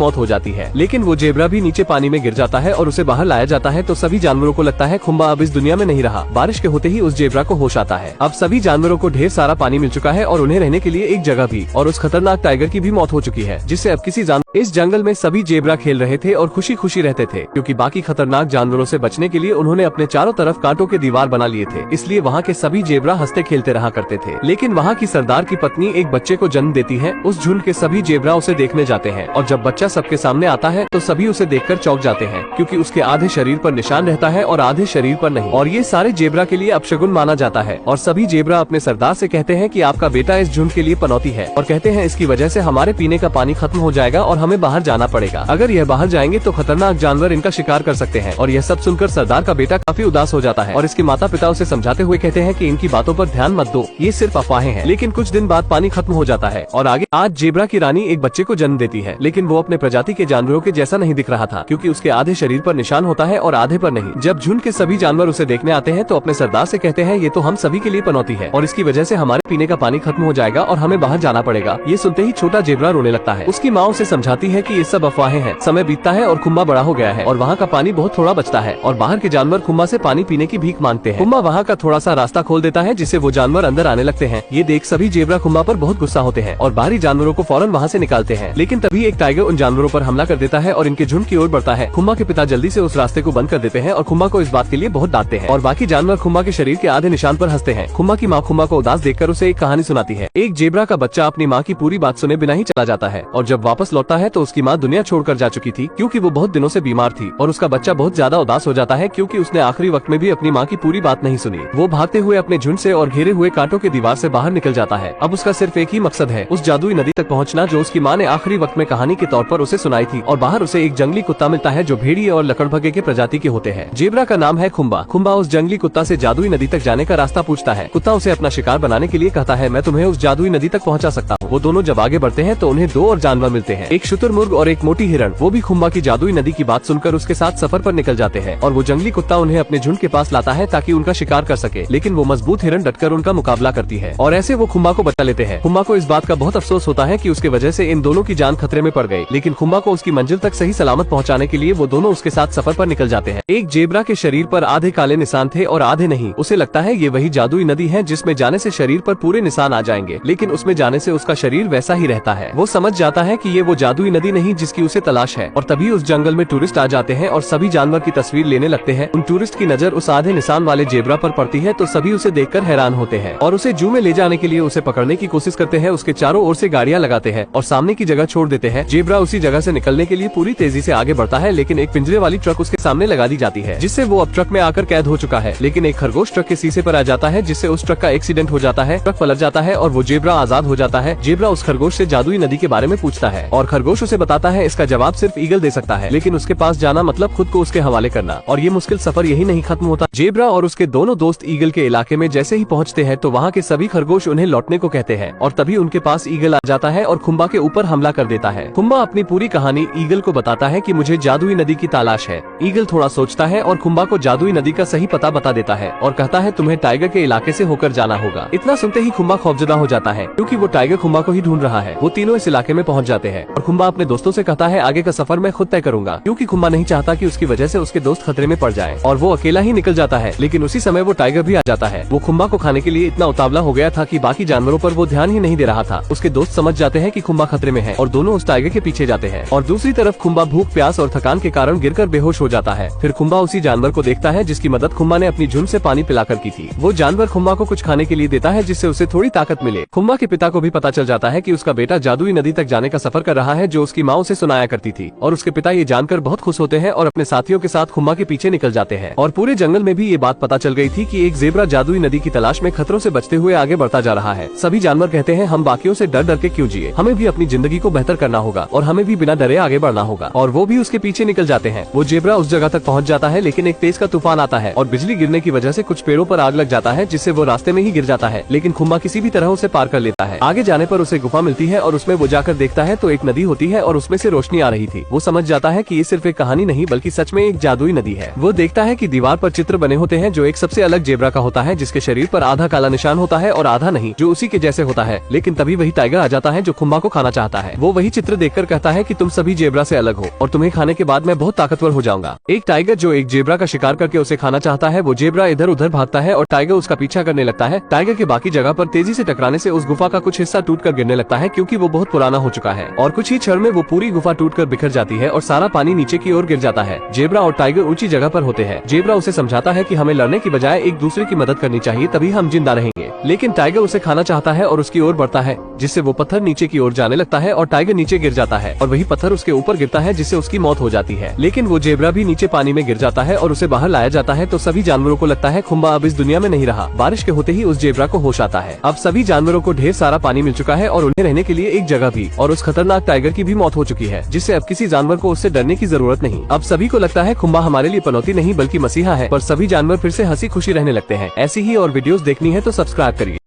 मौत हो जाती है। लेकिन वो जेब्रा भी नीचे पानी में गिर जाता है और उसे बाहर लाया जाता है तो सभी जानवरों को लगता है खुम्बा अब इस दुनिया में नहीं रहा। बारिश के होते ही उस जेब्रा को होश आता है। अब सभी जानवरों को ढेर सारा पानी मिल चुका है और उन्हें रहने के लिए एक जगह भी, और उस खतरनाक टाइगर की भी मौत हो चुकी है, जिससे अब किसी जानवर इस जंगल में सभी जेब्रा खेल रहे थे और खुशी खुशी रहते थे, क्योंकि बाकी खतरनाक जानवरों से बचने के लिए उन्होंने अपने चारों तरफ कांटों के दीवार बना लिए थे। इसलिए वहाँ के सभी जेब्रा हंसते खेलते रहा करते थे। लेकिन वहाँ की सरदार की पत्नी एक बच्चे को जन्म देती है। उस झुंड के सभी जेब्रा उसे देखने जाते हैं और जब बच्चा सबके सामने आता है तो सभी उसे देखकर चौंक जाते हैं, क्योंकि उसके आधे शरीर पर निशान रहता है और आधे शरीर पर नहीं, और ये सारे जेब्रा के लिए अपशगुन माना जाता है। और सभी जेब्रा अपने सरदार से कहते हैं कि आपका बेटा इस झुंड के लिए पनौती है, और कहते हैं इसकी वजह से हमारे पीने का पानी खत्म हो जाएगा और हमें बाहर जाना पड़ेगा। अगर यह बाहर जाएंगे तो खतरनाक जानवर इनका शिकार कर सकते हैं। और यह सब सुनकर सरदार का बेटा काफी उदास हो जाता है और इसके माता पिता उसे समझाते हुए कहते हैं कि इनकी बातों पर ध्यान मत दो, ये सिर्फ अफवाहें हैं। लेकिन कुछ दिन बाद पानी खत्म हो जाता है और आगे आज जेब्रा की रानी एक बच्चे को जन्म देती है, लेकिन वो अपने प्रजाति के जानवरों के जैसा नहीं दिख रहा था, क्योंकि उसके आधे शरीर पर निशान होता है और आधे पर नहीं। जब झुंड के सभी जानवर उसे देखने आते हैं तो अपने सरदार से कहते हैं ये तो हम सभी के लिए पनौती है और इसकी वजह से हमारे पीने का पानी खत्म हो जाएगा और हमें बाहर जाना पड़ेगा। ये सुनते ही छोटा जेब्रा रोने लगता है। उसकी माँ उसे समझाती है कि ये सब अफवाहें हैं। समय बीतता है और खुम्बा बड़ा हो गया है और वहाँ का पानी बहुत थोड़ा बचता है और बाहर के जानवर खुम्बा से पानी पीने की भीख मांगते हैं। खुम्बा वहाँ का थोड़ा सा रास्ता खोल देता है जिससे वो जानवर अंदर आने लगते हैं। ये देख सभी जेब्रा खुम्बा पर बहुत गुस्सा होते हैं और बाहरी जानवरों को फौरन वहाँ से निकालते हैं। लेकिन तभी एक टाइगर उन जानवरों पर हमला कर देता है और इनके झुंड की ओर बढ़ता है। खुम्बा के पिता जल्दी से उस रास्ते को बंद कर देते हैं और खुम्बा को इस बात के लिए बहुत डांटते हैं और बाकी जानवर खुम्बा के शरीर के आधे निशान पर हंसते हैं। खुम्बा की माँ खुम्बा को उदास देखकर उसे एक कहानी सुनाती है। एक जेब्रा का बच्चा अपनी माँ की पूरी बात सुने बिना ही चला जाता है और जब वापस लौटता है तो उसकी माँ दुनिया छोड़कर जा चुकी थी, क्योंकि वो बहुत दिनों से बीमार थी। और उसका बच्चा बहुत ज्यादा उदास हो जाता है क्योंकि उसने आखिरी वक्त में भी अपनी माँ की पूरी बात नहीं सुनी। वो भागते हुए अपने झुंड से और घेरे हुए कांटों के दीवार से बाहर निकल जाता है। अब उसका सिर्फ एक ही मकसद है, उस जादुई नदी तक पहुँचना जो उसकी माँ ने आखिरी वक्त में कहानी के तौर पर उसे सुनाई थी। और बाहर उसे एक जंगली कुत्ता मिलता है जो भेड़िए और लकड़भगे के प्रजाति के होते हैं। जेब्रा का नाम है खुम्बा। खुम्बा उस जंगली कुत्ता से जादुई नदी तक जाने का रास्ता पूछता है। कुत्ता उसे अपना शिकार बनाने के लिए कहता है मैं तुम्हें उस जादुई नदी तक पहुंचा सकता हूं। वो दोनों जब आगे बढ़ते हैं तो उन्हें दो और जानवर मिलते हैं, एक शुतुरमुर्ग और एक मोटी हिरण। वो भी खुम्बा की जादुई नदी की बात सुनकर उसके साथ सफर पर निकल जाते हैं और वो जंगली कुत्ता उन्हें अपने झुंड के पास लाता है ताकि उनका शिकार कर सके। लेकिन वो मजबूत हिरण डटकर उनका मुकाबला करती है और ऐसे वो खुम्बा को बचा लेते हैं। खुम्बा को इस बात का बहुत अफसोस होता है कि उसके वजह से इन दोनों की जान खतरे में पड़ गई, लेकिन खुम्बा को उसकी मंजिल तक सही सलामत पहुंचाने के लिए वो दोनों उसके साथ सफर पर निकल जाते हैं। एक जेब्रा के शरीर पर आधे काले निशान थे और आधे नहीं। उसे लगता है ये वही जादुई नदी है जिसमें जाने से शरीर पर पूरे निशान आ जाएंगे, लेकिन उसमें जाने से उसका शरीर वैसा ही रहता है। वो समझ जाता है कि ये वो जादुई नदी नहीं जिसकी उसे तलाश है। और तभी उस जंगल में टूरिस्ट आ जाते हैं और सभी जानवर की तस्वीर लेने लगते हैं। उन टूरिस्ट की नजर उस आधे निशान वाले जेब्रा पर पड़ती है तो सभी उसे देखकर हैरान होते हैं और उसे जू में ले जाने के लिए उसे पकड़ने की कोशिश करते हैं। उसके चारों ओर से गाड़ियां लगाते हैं और सामने की जगह छोड़ देते हैं। जेब्रा उसी जगह से निकलने के लिए पूरी तेजी से आगे बढ़ता है, लेकिन एक पिंजरे वाली ट्रक उसके सामने लगा दी जाती है, जिससे वो अब ट्रक में आकर कैद हो चुका है। लेकिन एक खरगोश ट्रक के शीशे पर आ जाता है, जिससे उस ट्रक का एक्सीडेंट हो जाता है। ट्रक पलट जाता है और वो जेब्रा आजाद हो जाता है। जेब्रा उस खरगोश से जादुई नदी के बारे में पूछता है और खरगोश उसे बताता है इसका जवाब सिर्फ ईगल दे सकता है, लेकिन उसके पास जाना मतलब खुद को उसके हवाले करना। और ये मुश्किल सफर यही नहीं खत्म होता। जेब्रा और उसके दोनों दोस्त ईगल के इलाके में जैसे ही पहुंचते हैं तो वहाँ के सभी खरगोश उन्हें लौटने को कहते हैं और तभी उनके पास ईगल आ जाता है और खुम्बा के ऊपर हमला कर देता है। खुम्बा अपनी पूरी कहानी ईगल को बताता है कि मुझे जादुई नदी की तलाश है। ईगल थोड़ा सोचता है और खुम्बा को जादुई नदी का सही पता बता देता है और कहता है तुम्हें टाइगर के इलाके से होकर जाना होगा। इतना सुनते ही खुम्बा खौफजदा हो जाता है क्योंकि वो टाइगर खुम्बा को ही ढूंढ रहा है। वो तीनों इस इलाके में पहुंच जाते हैं और खुम्बा अपने दोस्तों से कहता है आगे का सफर मैं खुद तय करूंगा, क्योंकि खुम्बा नहीं चाहता कि उसकी वजह से उसके दोस्त खतरे में पड़ जाएं। और वो अकेला ही निकल जाता है। लेकिन उसी समय वो टाइगर भी आ जाता है। वो खुम्बा को खाने के लिए इतना उतावला हो गया था कि बाकी जानवरों पर वो ध्यान ही नहीं दे रहा था। उसके दोस्त समझ जाते हैं कि खुम्बा खतरे में है और दोनों उस टाइगर के पीछे जाते हैं। और दूसरी तरफ खुम्बा भूख प्यास और थकान के कारण गिरकर बेहोश हो जाता है। फिर खुम्बा उसी जानवर को देखता है जिसकी मदद खुम्बा ने अपनी झुंड से पानी पिलाकर की थी। वो जानवर खुम्बा को कुछ खाने के लिए देता है जिससे उसे थोड़ी ताकत मिले। खुम्बा के पिता को भी पता चल जाता है कि उसका बेटा जादुई नदी तक जाने का सफर कर रहा है जो उसकी माँ उसे सुनाया करती थी। और उसके पिता ये जानकर बहुत खुश होते हैं और अपने साथियों के साथ खुम्बा के पीछे निकल जाते हैं। और पूरे जंगल में भी ये बात पता चल गई थी कि एक जेब्रा जादुई नदी की तलाश में खतरों से बचते हुए आगे बढ़ता जा रहा है। सभी जानवर कहते हैं हम बाकियों से डर डर के क्यों जिए, हमें भी अपनी जिंदगी को बेहतर करना होगा और हमें भी बिना डरे आगे बढ़ना होगा। और वो भी उसके पीछे निकल जाते हैं। वो जेब्रा उस जगह तक पहुँच जाता है, लेकिन एक तेज का तूफान आता है और बिजली गिरने की वजह से कुछ पेड़ों पर आग लग जाता है, जिससे वो रास्ते में ही गिर जाता है। लेकिन खुम्बा किसी भी तरह उसे पार कर लेता है। आगे जाने पर उसे गुफा मिलती है और उसमें वो जाकर देखता है तो एक नदी होती है और उसमें से रोशनी आ रही थी। वो समझ जाता है कि ये सिर्फ एक कहानी नहीं बल्कि सच में एक जादुई नदी है। वो देखता है कि दीवार पर चित्र बने होते हैं जो एक सबसे अलग जेब्रा का होता है, जिसके शरीर पर आधा काला निशान होता है और आधा नहीं, जो उसी के जैसे होता है। लेकिन तभी वही टाइगर आ जाता है जो खुम्बा को खाना चाहता है। वो वही चित्र देखकर कहता है कि तुम सभी जेब्रा से अलग हो और तुम्हें खाने के बाद मैं बहुत ताकतवर हो जाऊंगा। एक टाइगर जो एक जेब्रा का शिकार करके उसे खाना चाहता है, वो जेब्रा इधर उधर भागता है और टाइगर उसका पीछा करने लगता है। टाइगर के बाकी जगह पर तेजी से टकराने से उस गुफा का कुछ हिस्सा टूटकर गिरने लगता है, क्योंकि वो बहुत पुराना हो चुका है। और कुछ ही क्षण में वो पूरी गुफा टूटकर बिखर जाती है और सारा पानी नीचे की ओर गिर जाता है। जेब्रा और टाइगर ऊंची जगह पर होते हैं। जेब्रा उसे समझाता है कि हमें लड़ने की बजाय एक दूसरे की मदद करनी चाहिए, तभी हम जिंदा रहेंगे। लेकिन टाइगर उसे खाना चाहता है और उसकी ओर बढ़ता है, जिससे वो पत्थर नीचे की ओर जाने लगता है और टाइगर नीचे गिर जाता है और वही पत्थर उसके ऊपर गिरता है, जिससे उसकी मौत हो जाती है। लेकिन वो जेब्रा भी नीचे पानी में गिर जाता है और उसे बाहर लाया जाता है, तो सभी जानवरों को लगता है खुम्बा अब इस दुनिया में नहीं रहा। बारिश के होते ही उस जेब्रा को होश आता है। अब सभी जानवरों को ढेर सारा पानी मिल चुका है और उन्हें रहने के लिए एक जगह भी, और उस खतरनाक टाइगर की भी मौत हो चुकी है, जिससे अब किसी जानवर को उससे डरने की जरूरत नहीं। अब सभी को लगता है खुम्बा हमारे लिए पनौती नहीं बल्कि मसीहा है, पर सभी जानवर फिर से हंसी खुशी रहने लगते हैं। ऐसी ही और वीडियोस देखनी है तो सब्सक्राइब करिए।